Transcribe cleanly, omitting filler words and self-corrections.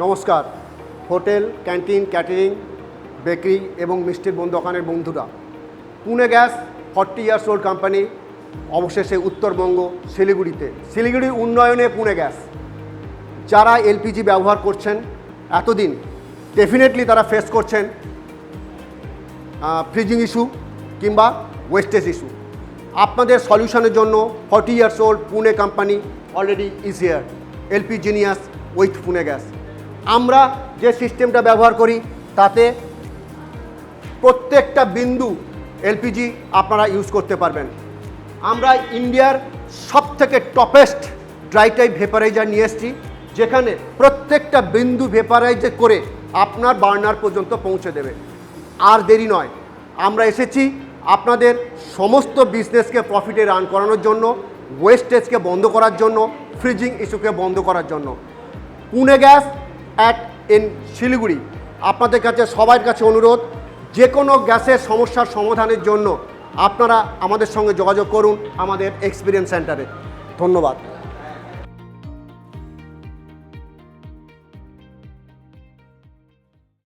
নমস্কার। Hotel, canteen, catering, bakery এবং মিষ্টির দোকানের বন্ধুরা, Pune gas 40 years old company অবশেষে উত্তরবঙ্গ শিলিগুড়ির উন্নয়নে পুনে গ্যাস। যারা এলপিজি ব্যবহার করছেন এতদিন, ডেফিনেটলি তারা ফেস করছেন ফ্রিজিং ইস্যু কিংবা ওয়েস্টেজ ইস্যু। আপনাদের সলিউশনের জন্য 40 years old Pune company already is here, LP genius with Pune gas. আমরা যে সিস্টেমটা ব্যবহার করি তাতে প্রত্যেকটা বিন্দু এলপিজি আপনারা ইউজ করতে পারবেন। আমরা ইন্ডিয়ার সবথেকে টপেস্ট ড্রাই টাইপ ভেপারাইজার নিয়ে এসেছি, যেখানে প্রত্যেকটা বিন্দু ভেপারাইজ করে আপনার বার্নার পর্যন্ত পৌঁছে দেবে। আর দেরি নয়, আমরা এসেছি আপনাদের সমস্ত বিজনেসকে প্রফিটে রান করানোর জন্য, ওয়েস্টেজকে বন্ধ করার জন্য, ফ্রিজিং ইস্যুকে বন্ধ করার জন্য। Pune gas in Siliguri. আপনাদের কাছে সবার কাছে অনুরোধ, যে কোনো গ্যাসের সমস্যার সমাধানের জন্য আপনারা আমাদের সঙ্গে যোগাযোগ করুন আমাদের এক্সপিরিয়েন্স সেন্টারে। ধন্যবাদ।